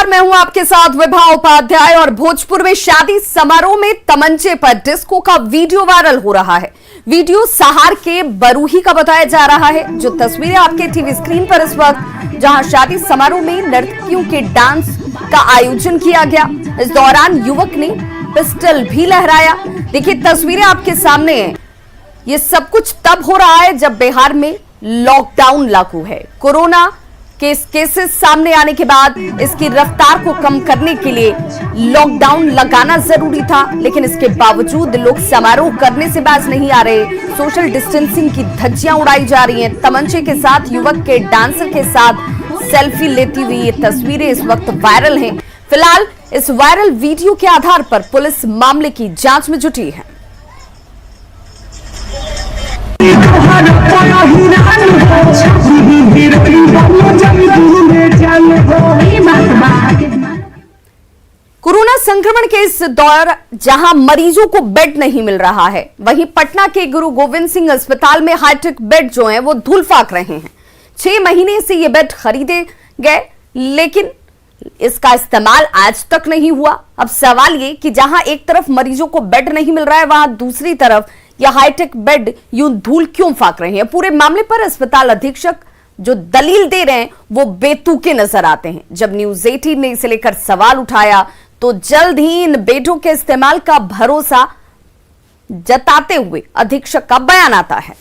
नमस्कार, मैं हूं आपके साथ विभा उपाध्याय और भोजपुर में शादी समारोह में तमंचे पर डिस्को का वीडियो वायरल हो रहा है। वीडियो सहार के बरूही का बताया जा रहा है। जो तस्वीरें आपके टीवी स्क्रीन पर इस वक्त, जहां शादी समारोह में नर्तकियों के डांस का आयोजन किया गया, इस दौरान युवक ने पिस्टल भी लहराया। देखिए तस्वीरें आपके सामने हैं। ये सब कुछ तब हो रहा है जब बिहार में लॉकडाउन लागू है। कोरोना केसेस सामने आने के बाद इसकी रफ्तार को कम करने के लिए लॉकडाउन लगाना जरूरी था, लेकिन इसके बावजूद लोग समारोह करने से बाज नहीं आ रहे। सोशल डिस्टेंसिंग की धज्जियां उड़ाई जा रही हैं। तमंचे के साथ युवक के डांसर के साथ सेल्फी लेती हुई ये तस्वीरें इस वक्त वायरल हैं। फिलहाल इस वायरल वीडियो के आधार पर पुलिस मामले की जांच में जुटी है। कोरोना संक्रमण के इस दौर जहां मरीजों को बेड नहीं मिल रहा है, वहीं पटना के गुरु गोविंद सिंह अस्पताल में हाईटेक बेड जो हैं वो धूल फाक रहे हैं। 6 महीने से ये बेड खरीदे गए, लेकिन इसका इस्तेमाल आज तक नहीं हुआ। अब सवाल ये कि जहां एक तरफ मरीजों को बेड नहीं मिल रहा है, वहां दूसरी तरफ यह हाईटेक बेड यूं धूल क्यों फाक रहे हैं। पूरे मामले पर अस्पताल अधीक्षक जो दलील दे रहे हैं वो बेतुके नजर आते हैं। जब न्यूज 18 ने इसे लेकर सवाल उठाया तो जल्द ही इन बेडों के इस्तेमाल का भरोसा जताते हुए अधीक्षक का बयान आता है।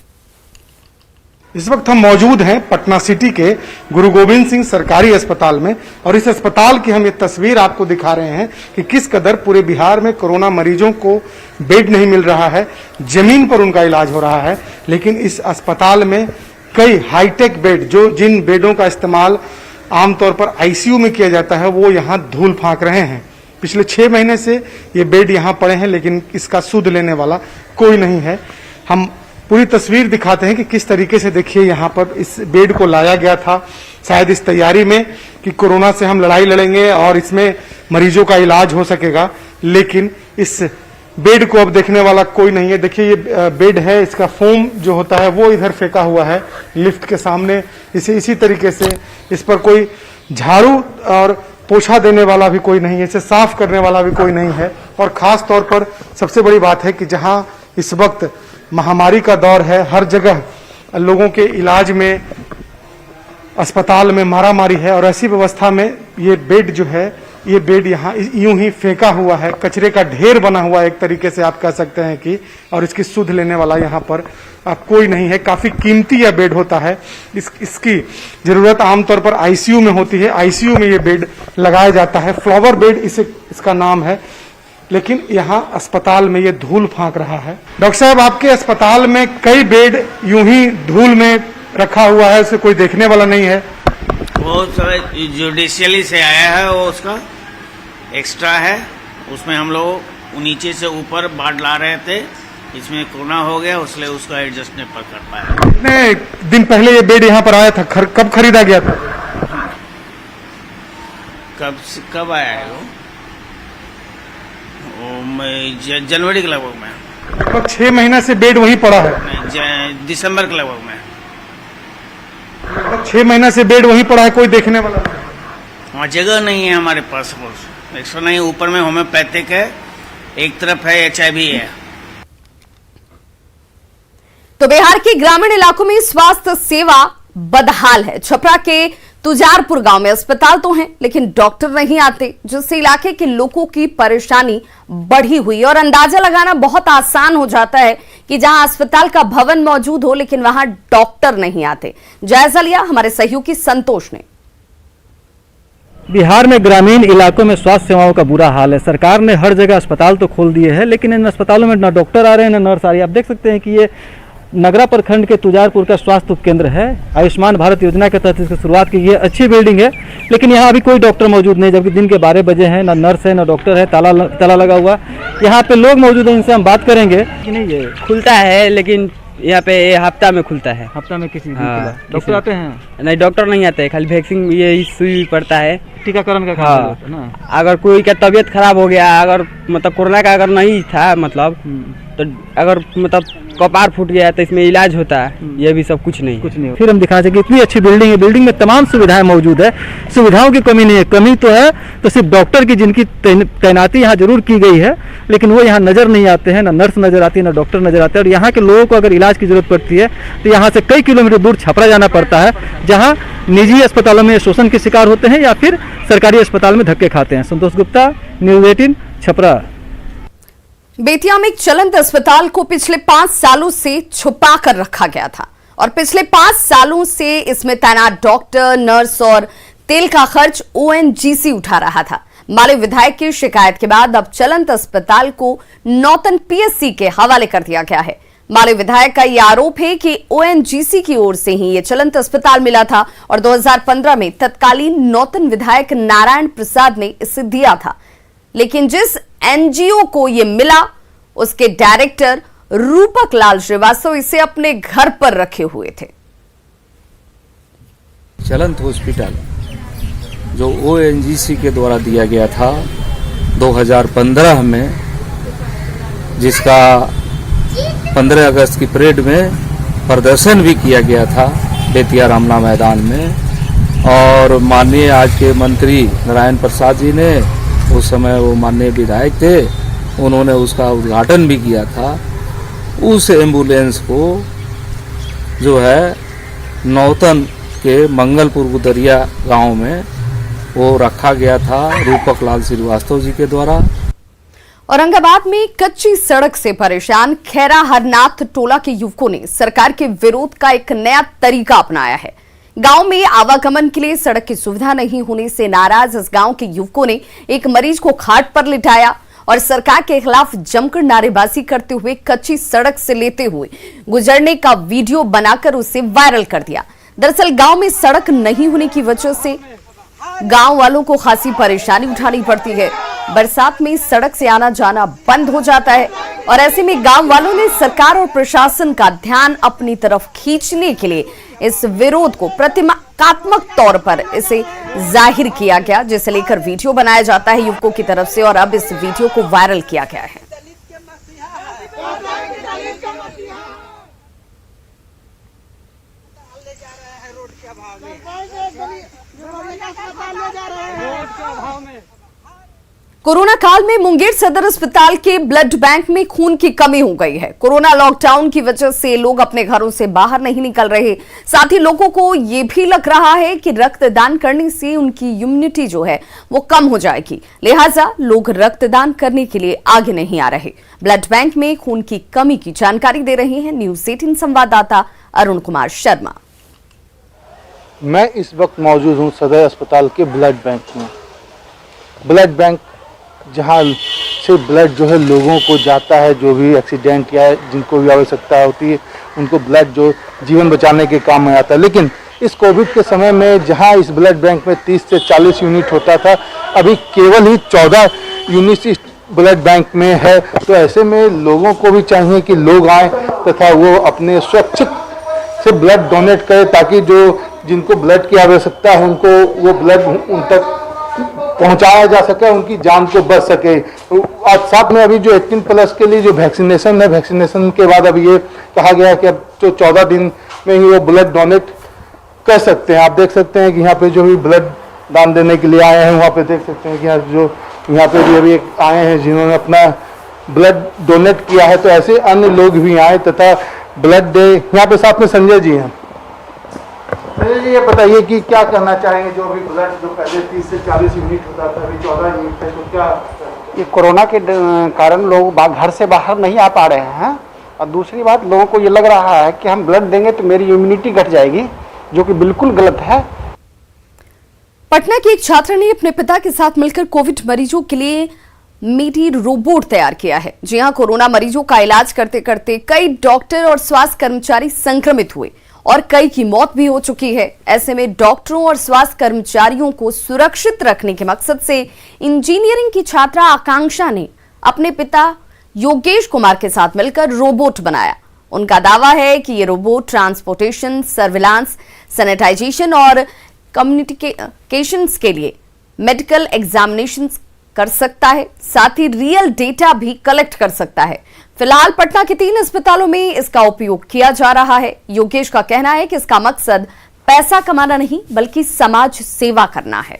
इस वक्त हम मौजूद हैं पटना सिटी के गुरु गोविंद सिंह सरकारी अस्पताल में, और इस अस्पताल की हम ये तस्वीर आपको दिखा रहे हैं कि किस कदर पूरे बिहार में कोरोना मरीजों को बेड नहीं मिल रहा है, जमीन पर उनका इलाज हो रहा है। लेकिन इस अस्पताल में कई हाईटेक बेड, जो जिन बेडों का इस्तेमाल आमतौर पर आईसीयू में किया जाता है, वो यहाँ धूल फांक रहे हैं। पिछले 6 महीने से ये बेड यहाँ पड़े हैं, लेकिन इसका सुध लेने वाला कोई नहीं है। हम पूरी तस्वीर दिखाते हैं कि किस तरीके से, देखिए यहाँ पर इस बेड को लाया गया था शायद इस तैयारी में कि कोरोना से हम लड़ाई लड़ेंगे और इसमें मरीजों का इलाज हो सकेगा, लेकिन इस बेड को अब देखने वाला कोई नहीं है। देखिए ये बेड है, इसका फोम जो होता है वो इधर फेंका हुआ है लिफ्ट के सामने। इसी तरीके से इस पर कोई झाड़ू और पोछा देने वाला भी कोई नहीं है, इसे साफ करने वाला भी कोई नहीं है। और खास तौर पर सबसे बड़ी बात है कि जहां इस वक्त महामारी का दौर है, हर जगह लोगों के इलाज में, अस्पताल में मारामारी है, और ऐसी व्यवस्था में ये बेड जो है, ये बेड यहाँ यूं ही फेंका हुआ है, कचरे का ढेर बना हुआ है एक तरीके से आप कह सकते हैं कि, और इसकी सुध लेने वाला यहाँ पर कोई नहीं है। काफी कीमती यह बेड होता है, इसकी जरूरत आमतौर पर आईसीयू में होती है। आईसीयू में ये बेड लगाया जाता है, फ्लावर बेड इसका नाम है, लेकिन यहाँ अस्पताल में ये धूल फांक रहा है। डॉक्टर साहब, आपके अस्पताल में कई बेड यूं ही धूल में रखा हुआ है, उसे कोई देखने वाला नहीं है। वो जुडिशियली से आया है, वो उसका एक्स्ट्रा है, उसमें हम लोग नीचे से ऊपर बाढ़ ला रहे थे, इसमें कोरोना हो गया, इसलिए उसका एडजस्ट नहीं कर पाया। कितने दिन पहले ये बेड यहाँ पर आया था, कब खरीदा गया था? कब आया है वो जनवरी के लगभग में। लगभग 6 महीने से बेड वहीं पड़ा है। दिसंबर के लगभग में। 6 महीने से बेड वहीं पड़ा है, कोई देखने वाला नहीं। वहाँ जगह नहीं है हमारे पास, एक्स्ट्रा नहीं। ऊपर में होम्योपैथिक है, एक तरफ है HIV है। तो बिहार के ग्रामीण इलाकों में स्वास्थ्य सेवा बदहाल है। छपरा के तुजारपुर गांव में अस्पताल तो हैं, लेकिन डॉक्टर नहीं आते, जिससे इलाके के लोगों की परेशानी बढ़ी हुई। और अंदाजा लगाना बहुत आसान हो जाता है कि जहां अस्पताल का भवन मौजूद हो, लेकिन वहां डॉक्टर नहीं आते। जायजा लिया हमारे सहयोगी संतोष ने। बिहार में ग्रामीण इलाकों में स्वास्थ्य सेवाओं का बुरा हाल है। सरकार ने हर जगह अस्पताल तो खोल दिए हैं, लेकिन इन अस्पतालों में न डॉक्टर आ रहे हैं, न नर्स आ रही है। आप देख सकते हैं कि ये नगरा प्रखंड के तुजारपुर का स्वास्थ्य उपकेंद्र है। आयुष्मान भारत योजना के तहत इसकी शुरुआत की गई है। अच्छी बिल्डिंग है, लेकिन यहाँ अभी कोई डॉक्टर मौजूद नहीं, जबकि दिन के 12 बजे हैं। ना नर्स है, ना डॉक्टर है, ताला लगा हुआ। यहाँ पे लोग मौजूद हैं, इनसे हम बात करेंगे। कि नहीं, ये खुलता है, लेकिन यहाँ पे हफ्ता में खुलता है। हफ्ता में किसी दिन खुला। डॉक्टर आते हैं? नहीं, डॉक्टर नहीं आते, खाली वैक्सीन ये सुई पड़ता है। टीकाकरण का काम हाँ। चल रहा था ना। अगर कोई का तबीयत खराब हो गया, अगर मतलब कोरोना का अगर नहीं था मतलब, तो अगर मतलब कपार फूट गया तो इसमें इलाज होता है। ये भी सब कुछ नहीं। कुछ नहीं। फिर हम दिखा सके इतनी अच्छी बिल्डिंग है, बिल्डिंग में तमाम सुविधाएं मौजूद है, सुविधाओं की कमी नहीं है। कमी तो है तो सिर्फ डॉक्टर की, जिनकी तैनाती यहाँ जरूर की गई है, लेकिन वो यहाँ नजर नहीं आते हैं, ना नर्स नजर आती है, ना डॉक्टर नजर आते हैं। और यहाँ के लोगों को अगर इलाज की जरूरत पड़ती है तो यहाँ से कई किलोमीटर दूर छपरा जाना पड़ता है, जहाँ निजी अस्पतालों में शोषण के शिकार होते हैं या फिर सरकारी अस्पताल में धक्के खाते हैं। संतोष गुप्ता, न्यूज़ 18, छपरा। बेतिया में एक चलंत अस्पताल को पिछले 5 सालों से छुपा कर रखा गया था और पिछले 5 सालों से इसमें तैनात डॉक्टर, नर्स और तेल का खर्च ओएनजीसी उठा रहा था। माले विधायक की शिकायत के बाद अब चलंत अस्पताल को नौतन पीएससी के हवाले कर दिया गया है। माले विधायक का यह आरोप है कि ओएनजीसी की ओर से ही यह चलंत अस्पताल मिला था और 2015 में तत्कालीन नौतन विधायक नारायण प्रसाद ने इसे दिया था, लेकिन जिस एनजीओ को यह मिला उसके डायरेक्टर रूपक लाल श्रीवास्तव इसे अपने घर पर रखे हुए थे। चलंत हॉस्पिटल जो ओएनजीसी के द्वारा दिया गया था 2015 में, जिसका 15 अगस्त की परेड में प्रदर्शन भी किया गया था बेतिया रामला मैदान में, और माननीय आज के मंत्री नारायण प्रसाद जी ने, उस समय वो माननीय विधायक थे, उन्होंने उसका उद्घाटन भी किया था। उस एम्बुलेंस को जो है नौतन के मंगलपुर गुदरिया गांव में वो रखा गया था रूपक लाल श्रीवास्तव जी के द्वारा। औरंगाबाद में कच्ची सड़क से परेशान खैरा हरनाथ टोला के युवकों ने सरकार के विरोध का एक नया तरीका अपनाया है। गांव में आवागमन के लिए सड़क की सुविधा नहीं होने से नाराज इस गांव के युवकों ने एक मरीज को खाट पर लिटाया और सरकार के खिलाफ जमकर नारेबाजी करते हुए कच्ची सड़क से लेते हुए गुजरने का वीडियो बनाकर उसे वायरल कर दिया। दरअसल गांव में सड़क नहीं होने की वजह से गांव वालों को खासी परेशानी उठानी पड़ती है। बरसात में सड़क से आना जाना बंद हो जाता है और ऐसे में गांव वालों ने सरकार और प्रशासन का ध्यान अपनी तरफ खींचने के लिए इस विरोध को प्रतीकात्मक तौर पर इसे जाहिर किया गया, जिसे लेकर वीडियो बनाया जाता है युवकों की तरफ से और अब इस वीडियो को वायरल किया गया है। कोरोना काल में मुंगेर सदर अस्पताल के ब्लड बैंक में खून की कमी हो गई है। कोरोना लॉकडाउन की वजह से लोग अपने घरों से बाहर नहीं निकल रहे, साथ ही लोगों को यह भी लग रहा है कि रक्तदान करने से उनकी इम्यूनिटी जो है वो कम हो जाएगी, लिहाजा लोग रक्तदान करने के लिए आगे नहीं आ रहे। ब्लड बैंक में खून की कमी की जानकारी दे रहे हैं न्यूज़ 18 संवाददाता अरुण कुमार शर्मा। मैं इस वक्त मौजूद हूं सदर अस्पताल के ब्लड बैंक में। ब्लड बैंक जहां से ब्लड जो है लोगों को जाता है, जो भी एक्सीडेंट या जिनको भी आवश्यकता होती है उनको ब्लड जो जीवन बचाने के काम में आता है। लेकिन इस कोविड के समय में जहां इस ब्लड बैंक में 30 से 40 यूनिट होता था, अभी केवल ही 14 यूनिट इस ब्लड बैंक में है। तो ऐसे में लोगों को भी चाहिए कि लोग आए तथा वो अपने सुरक्षित से ब्लड डोनेट करें, ताकि जो जिनको ब्लड की आवश्यकता है उनको वो ब्लड उन तक पहुंचाया जा सके, उनकी जान को बच सके। आज साथ में अभी जो 18+ के लिए जो वैक्सीनेशन है, वैक्सीनेशन के बाद अब ये कहा गया है कि अब जो 14 दिन में ही वो ब्लड डोनेट कर सकते हैं। आप देख सकते हैं कि यहाँ पे जो भी ब्लड दान देने के लिए आए हैं, वहाँ पे देख सकते हैं कि यहाँ पे भी अभी एक आए हैं जिन्होंने अपना ब्लड डोनेट किया है। तो ऐसे अन्य लोग भी आए तथा ब्लड दे। यहाँ पे साथ में संजय जी हैं। संजय जी, ये बताइए कि क्या करना चाहेंगे, जो अभी ब्लड जो पहले 30 से 40 यूनिट होता था, अभी 14 यूनिट है, तो क्या? ये कोरोना के कारण लोग घर से बाहर नहीं आ पा रहे हैं, और दूसरी बात लोगों को ये लग रहा है कि हम ब्लड देंगे तो मेरी इम्यूनिटी घट जाएगी, जो कि बिल्कुल गलत है। पटना की एक छात्रा ने अपने पिता के साथ मिलकर कोविड मरीजों के लिए मेडी रोबोट तैयार किया है। जी हां, कोरोना मरीजों का इलाज करते करते कई डॉक्टर और स्वास्थ्य कर्मचारी संक्रमित हुए और कई की मौत भी हो चुकी है। ऐसे में डॉक्टरों और स्वास्थ्य कर्मचारियों को सुरक्षित रखने के मकसद से इंजीनियरिंग की छात्रा आकांक्षा ने अपने पिता योगेश कुमार के साथ मिलकर रोबोट बनाया। उनका दावा है कि ये रोबोट ट्रांसपोर्टेशन, सर्विलांस, सैनिटाइजेशन और कम्युनिकेशंस के लिए मेडिकल एग्जामिनेशन कर सकता है, साथ ही रियल डेटा भी कलेक्ट कर सकता है। फिलहाल पटना के 3 अस्पतालों में इसका उपयोग किया जा रहा है। योगेश का कहना है कि इसका मकसद पैसा कमाना नहीं बल्कि समाज सेवा करना है।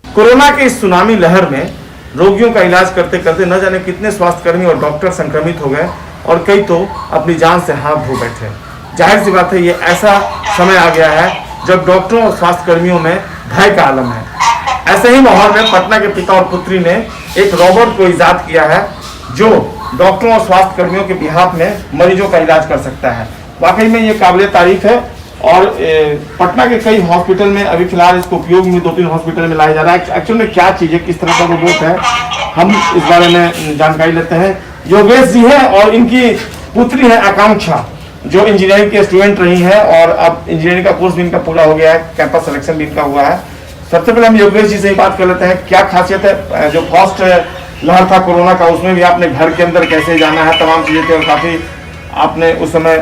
कोरोना के इस सुनामी लहर में रोगियों का इलाज करते करते न जाने कितने स्वास्थ्यकर्मी और डॉक्टर संक्रमित हो गए और कई तो अपनी जान से हाथ धो बैठे। जाहिर सी बात है, ये ऐसा समय आ गया है जब डॉक्टरों और स्वास्थ्यकर्मियों में भय का आलम है। ऐसे ही माहौल में पटना के पिता और पुत्री ने एक रोबोट को इजाद किया है जो डॉक्टरों और स्वास्थ्यकर्मियों के बिहाफ में मरीजों का इलाज कर सकता है। वाकई में ये काबिल तारीफ है और पटना के कई हॉस्पिटल में अभी फिलहाल इसको उपयोग में 2-3 हॉस्पिटल में लाया जा रहा है। एक्चुअल में क्या चीज़ है, किस तरह का रोबोट है, हम इस बारे में जानकारी लेते हैं। योगेश जी है और इनकी पुत्री है आकांक्षा, जो इंजीनियरिंग के स्टूडेंट रही है और अब इंजीनियरिंग का कोर्स भी इनका पूरा हो गया है, कैंपस सिलेक्शन भी इनका हुआ है। सबसे पहले हम योगेश जी से ही बात कर लेते हैं, क्या खासियत है जो फर्स्ट लहर था कोरोना का, उसमें भी आपने घर के अंदर कैसे जाना है, तमाम चीज़ें थी और काफ़ी आपने उस समय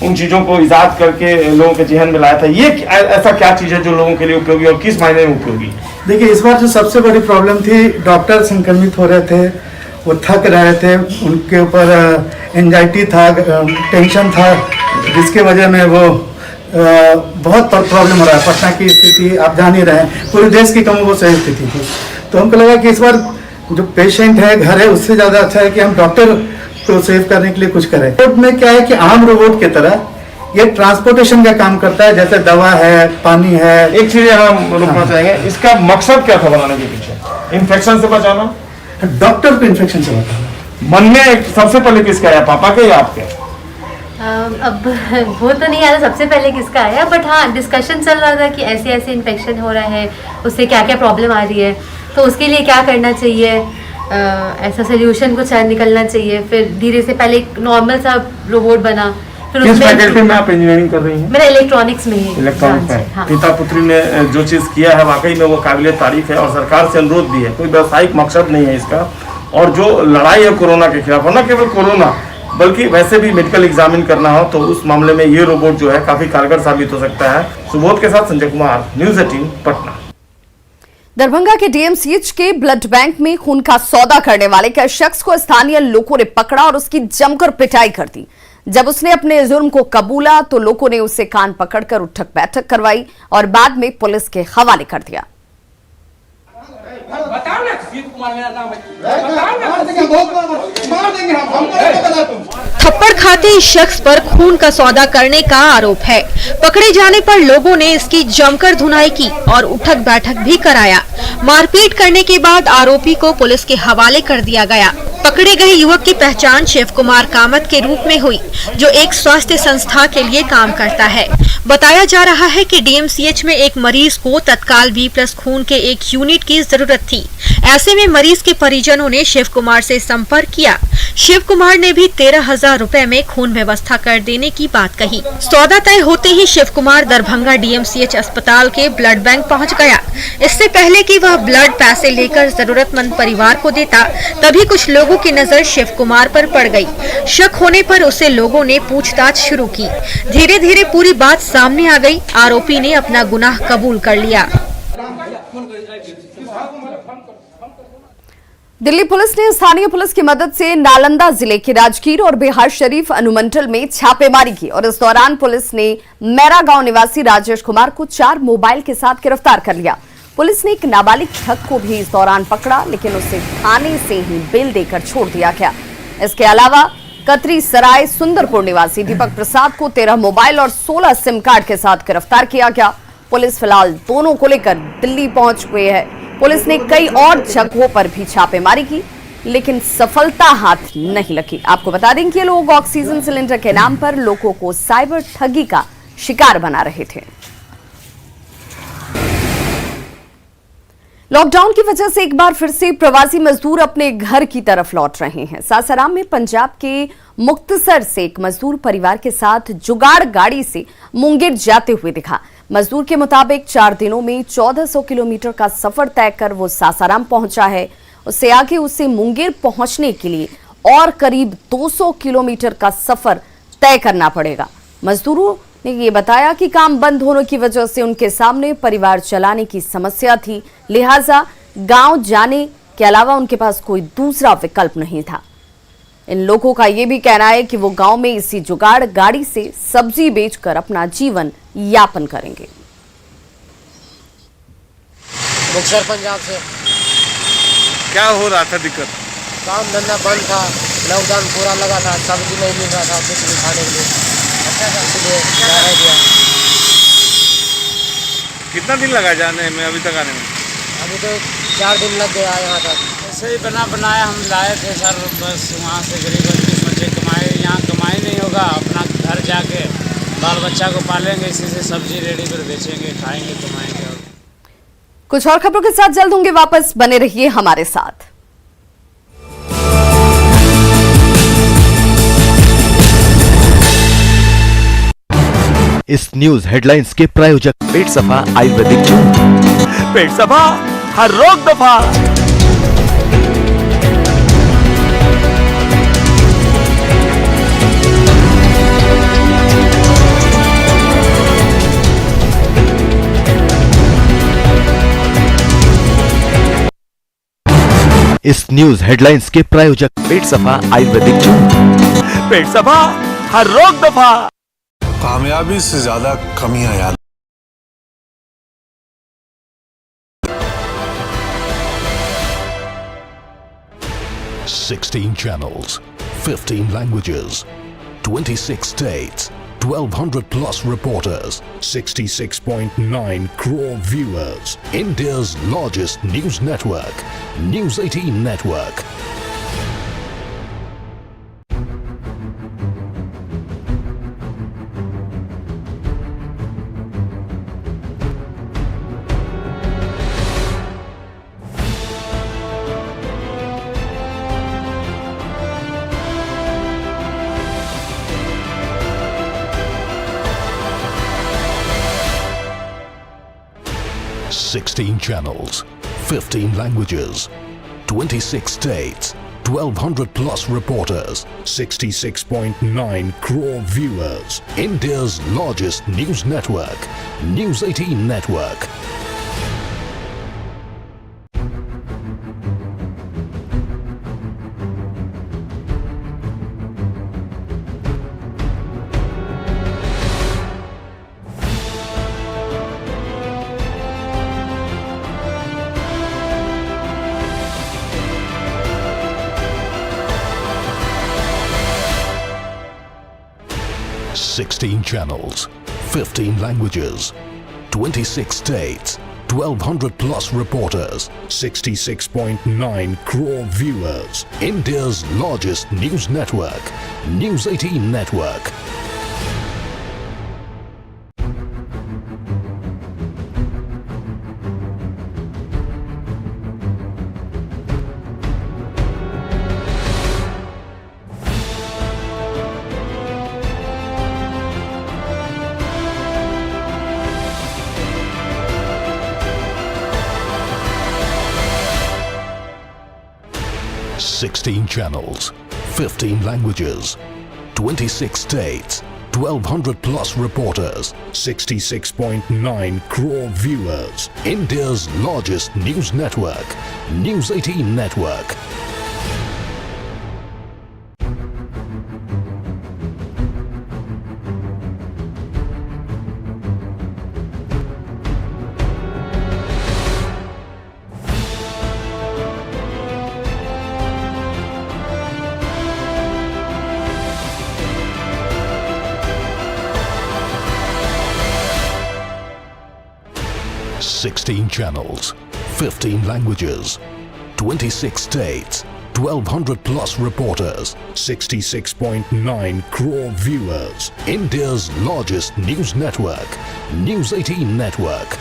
उन चीज़ों को इजाद करके लोगों के जहन में लाया था। ये ऐसा क्या चीज़ है जो लोगों के लिए उपयोगी और किस मायने में उपयोगी? देखिए, इस बार जो सबसे बड़ी प्रॉब्लम थी, डॉक्टर संक्रमित हो रहे थे, वो थक रहे थे, उनके ऊपर एंजाइटी था, टेंशन था, जिसके वजह में वो बहुत प्रॉब्लम हो रहा है। पटना की स्थिति आप जान ही रहे हैं, पूरे देश की कम वो सही स्थिति थी। तो हमको लगा कि इस बार जो पेशेंट है घर है, उससे ज़्यादा अच्छा है कि हम डॉक्टर को सेव करने के लिए कुछ करें। रोबोट में क्या है कि आम रोबोट की तरह ये ट्रांसपोर्टेशन का काम करता है, जैसे दवा है, पानी है। एक चीज़ हम रुकना चाहेंगे, इसका मकसद क्या था बनाने के पीछे? इन्फेक्शन से बचाना, डॉक्टर को इन्फेक्शन से बचाना। मन में सबसे पहले किसका आया, पापा के या आपके? अब वो तो नहीं आया सबसे पहले किसका आया, बट हाँ डिस्कशन चल रहा था कि ऐसे ऐसे इन्फेक्शन हो रहा है, उससे क्या क्या प्रॉब्लम आ रही है, तो उसके लिए क्या करना चाहिए, ऐसा सोल्यूशन कुछ निकलना चाहिए। फिर धीरे से पहले एक नॉर्मल सा रोबोट बना, फिर किस फैकल्टी में आप इंजीनियरिंग कर रही हैं? मेरा इलेक्ट्रॉनिक्स में ही। इलेक्ट्रॉनिक्स में हाँ। पिता पुत्री ने जो चीज़ किया है वाकई में वो काबिल तारीफ है और सरकार से अनुरोध भी है, कोई व्यावसायिक मकसद नहीं है इसका। और जो लड़ाई है कोरोना के खिलाफ, और न केवल कोरोना बल्कि वैसे भी मेडिकल एग्जामिन करना हो तो उस मामले में ये रोबोट जो है काफी कारगर साबित हो सकता है। सुबोध के साथ संजय कुमार, न्यूज़ 18 पटना। दरभंगा के डीएमसीएच के ब्लड बैंक में खून का सौदा करने वाले एक शख्स को स्थानीय लोगों ने पकड़ा और उसकी जमकर पिटाई कर दी। जब उसने अपने जुर्म को कबूला तो लोगों ने उसे कान पकड़कर उठक बैठक करवाई और बाद में पुलिस के हवाले कर दिया। थप्पड़ खाते इस शख्स पर खून का सौदा करने का आरोप है। पकड़े जाने पर लोगों ने इसकी जमकर धुनाई की और उठक बैठक भी कराया। मारपीट करने के बाद आरोपी को पुलिस के हवाले कर दिया गया। पकड़े गए युवक की पहचान शिव कुमार कामत के रूप में हुई, जो एक स्वास्थ्य संस्था के लिए काम करता है। बताया जा रहा है कि डीएमसीएच में एक मरीज को तत्काल B+ खून के एक यूनिट की जरूरत थी। ऐसे में मरीज के परिजनों ने शिव कुमार से संपर्क किया। शिव कुमार ने भी 13,000 रुपए में खून व्यवस्था कर देने की बात कही। सौदा तय होते ही शिव कुमार दरभंगा डीएमसीएच अस्पताल के ब्लड बैंक पहुंच गया। इससे पहले कि वह ब्लड पैसे लेकर जरूरतमंद परिवार को देता, तभी कुछ लोगों की नजर शिव कुमार पर पड़ गई। शक होने पर उसे लोगों ने पूछताछ शुरू की। धीरे धीरे पूरी बात सामने आ गई। आरोपी ने अपना गुनाह कबूल कर लिया। दिल्ली पुलिस ने स्थानीय पुलिस की मदद से नालंदा जिले के राजगीर और बिहार शरीफ अनुमंडल में छापेमारी की और इस दौरान पुलिस ने मैरा गांव निवासी राजेश कुमार को 4 मोबाइल के साथ गिरफ्तार कर लिया। पुलिस ने एक नाबालिग ठग को भी इस दौरान पकड़ा, लेकिन उसे थाने से ही बेल देकर छोड़ दिया गया। इसके अलावा कतरी सराय सुंदरपुर निवासी दीपक प्रसाद को 13 मोबाइल और 16 सिम कार्ड के साथ गिरफ्तार किया गया। पुलिस फिलहाल दोनों को लेकर दिल्ली पहुंच गई है। पुलिस ने कई और जगहों पर भी छापेमारी की, लेकिन सफलता हाथ नहीं लगी। आपको बता दें कि ये लोग ऑक्सीजन सिलेंडर के नाम पर लोगों को साइबर ठगी का शिकार बना रहे थे। लॉकडाउन की वजह से एक बार फिर से प्रवासी मजदूर अपने घर की तरफ लौट रहे हैं। सासाराम में पंजाब के मुक्तसर से एक मजदूर परिवार के साथ जुगाड़ गाड़ी से मुंगेर जाते हुए दिखा। मजदूर के मुताबिक 4 दिनों में 1400 किलोमीटर का सफर तय कर वो सासाराम पहुंचा है। उससे आगे उसे मुंगेर पहुंचने के लिए और करीब 200 किलोमीटर का सफर तय करना पड़ेगा। ने ये बताया कि काम बंद होने की वजह से उनके सामने परिवार चलाने की समस्या थी, लिहाजा गांव जाने के अलावा उनके पास कोई दूसरा विकल्प नहीं था। इन लोगों का ये भी कहना है कि वो गांव में इसी जुगाड़ गाड़ी से सब्जी बेचकर अपना जीवन यापन करेंगे। मुक्तसर पंजाब से। क्या हो रहा था दिक्कत? काम धंधा बंद था, लॉकडाउन पूरा लगा था, सब्जी नहीं मिल रहा था कुछ भी खाने के लिए, इसलिए रह गया। कितना दिन लगा जाने में अभी तक आने में? अभी तो 4 दिन लग गया यहाँ तक। ऐसे ही बनाया हम लाए थे सर, बस वहाँ से गरीब आदमी सोचे कमाए, यहाँ कमाई नहीं होगा, अपना घर जाके बाल बच्चा को पालेंगे, इसी से सब्जी रेडी पर बेचेंगे, खाएंगे, कमाएंगे। और कुछ और खबरों के साथ जल्द होंगे वापस, बने रहिए हमारे साथ। इस न्यूज हेडलाइंस के प्रायोजक पेट सफा आयुर्वेदिक चूर्ण। पेट सफा, हर रोग दफा। इस न्यूज हेडलाइंस के प्रायोजक पेट सफा आयुर्वेदिक चूर्ण। पेट सफा, हर रोग दफा। कामयाबी से ज्यादा कमियां याद। $16 channels, 15 languages, 26 states, 1,200 plus reporters, 66.9 crore viewers. India's largest news network, News 18 Network. $16 channels, 15 languages, 26 states, 1,200 plus reporters, 66.9 crore viewers. India's largest news network, News 18 Network. $16 channels, 15 languages, 26 states, 1,200 plus reporters, 66.9 crore viewers. India's largest news network, News 18 Network. $16 channels, 15 languages, 26 states, 1,200 plus reporters, 66.9 crore viewers. India's largest news network, News 18 Network. $16 channels, 15 languages, 26 states, 1,200 plus reporters, 66.9 crore viewers. India's largest news network, News 18 Network.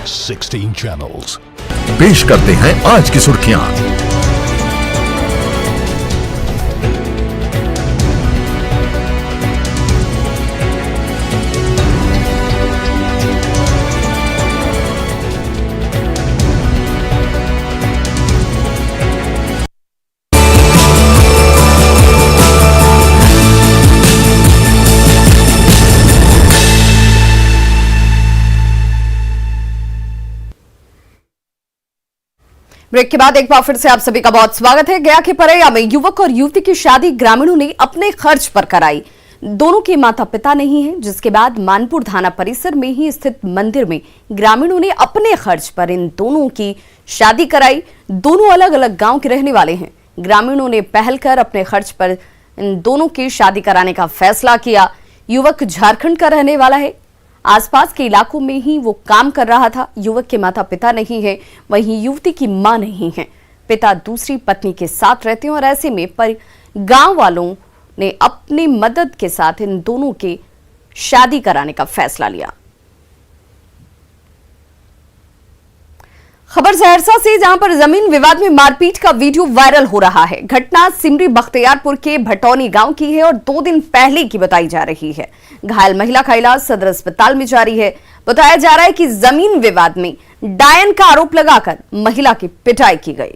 $16 channels, पेश करते हैं आज की सुर्खियां। Break के बाद एक बार फिर से आप सभी का बहुत स्वागत है। गया के परैया में युवक और युवती की शादी ग्रामीणों ने अपने खर्च पर कराई। दोनों के माता पिता नहीं हैं, जिसके बाद मानपुर थाना परिसर में ही स्थित मंदिर में ग्रामीणों ने अपने खर्च पर इन दोनों की शादी कराई। दोनों अलग अलग गांव के रहने वाले हैं। ग्रामीणों ने पहल कर अपने खर्च पर इन दोनों की शादी कराने का फैसला किया। युवक झारखंड का रहने वाला है, आसपास के इलाकों में ही वो काम कर रहा था। युवक के माता पिता नहीं है, वहीं युवती की मां नहीं है। पिता दूसरी पत्नी के साथ रहते हैं और ऐसे में गांव वालों ने अपनी मदद के साथ इन दोनों की शादी कराने का फैसला लिया। खबर सहरसा से, जहां पर जमीन विवाद में मारपीट का वीडियो वायरल हो रहा है। घटना सिमरी बख्तियारपुर के भटौनी गांव की है और 2 दिन पहले की बताई जा रही है। घायल महिला का इलाज सदर अस्पताल में जारी है। बताया जा रहा है कि जमीन विवाद में डायन का आरोप लगाकर महिला की पिटाई की गई।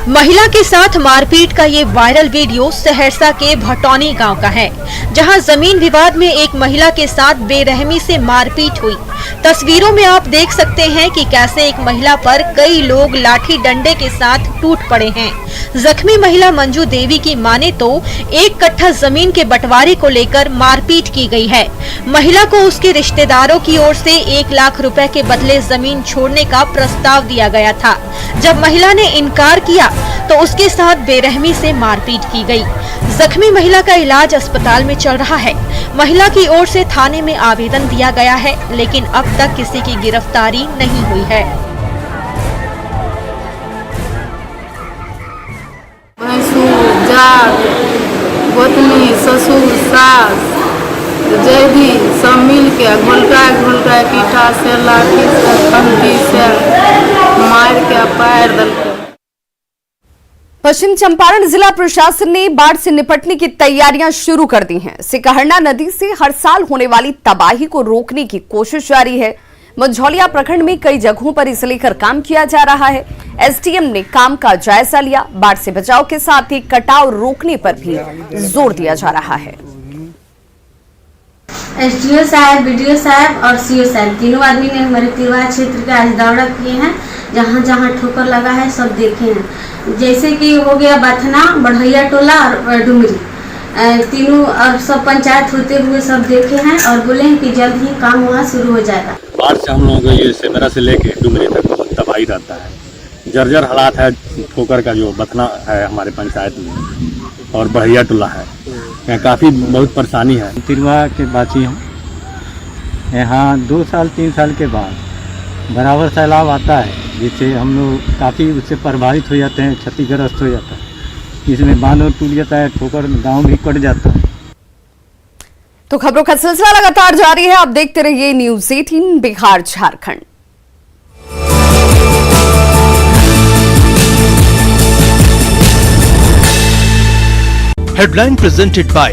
महिला के साथ मारपीट का ये वायरल वीडियो सहरसा के भटौनी गांव का है, जहां जमीन विवाद में एक महिला के साथ बेरहमी से मारपीट हुई। तस्वीरों में आप देख सकते हैं कि कैसे एक महिला पर कई लोग लाठी डंडे के साथ टूट पड़े हैं। जख्मी महिला मंजू देवी की माने तो 1 कट्ठा जमीन के बंटवारे को लेकर मारपीट की गई है। महिला को उसके रिश्तेदारों की ओर से 1 लाख रुपए के बदले जमीन छोड़ने का प्रस्ताव दिया गया था। जब महिला ने इनकार किया तो उसके साथ बेरहमी से मारपीट की गई। जख्मी महिला का इलाज अस्पताल में चल रहा है। महिला की ओर से थाने में आवेदन दिया गया है, लेकिन अब तक किसी की गिरफ्तारी नहीं हुई है। गोतनी, ससुर, सास, जैधी सब मिल के घोलका पीठा से लाठी से खंडी से मार के पैर दल। पश्चिम चंपारण जिला प्रशासन ने बाढ़ से निपटने की तैयारियां शुरू कर दी हैं। सिकहरना नदी से हर साल होने वाली तबाही को रोकने की कोशिश जारी है। मंझौलिया प्रखंड में कई जगहों पर इसे लेकर काम किया जा रहा है। एसडीएम ने काम का जायजा लिया। बाढ़ से बचाव के साथ ही कटाव रोकने पर भी जोर दिया जा रहा है। एसडीओ साहब, बीडीओ साहब और सीओ साहब तीनों आदमी ने हमारे तिरवा क्षेत्र का आज दौरा किए हैं। जहाँ जहाँ ठोकर लगा है सब देखे हैं। जैसे कि हो गया बाथना, बढ़ैया टोला और डुमरी, तीनों और सब पंचायत होते हुए सब देखे हैं और बोले हैं कि जल्द ही काम वहाँ शुरू हो जाएगा। बाढ़ से हम लोगों को ये सेमरा से लेके डुमरी तक बहुत तबाही रहता है। जर्जर हालात है। ठोकर का जो बथना है हमारे पंचायत में और बढ़ैया टोला है, यहाँ काफ़ी बहुत परेशानी है। तिरवा के बाची हूँ। यहाँ 2 साल 3 साल के बाद बराबर सैलाब आता है, जिससे हम लोग काफ़ी उससे प्रभावित हो जाते हैं, क्षतिग्रस्त हो जाता है। इसमें बांध टूट जाता है, ठोकर गांव भी कट जाता है। तो खबरों का सिलसिला लगातार जारी है। आप देखते रहिए news 18 Bihar Jharkhand. Headline presented by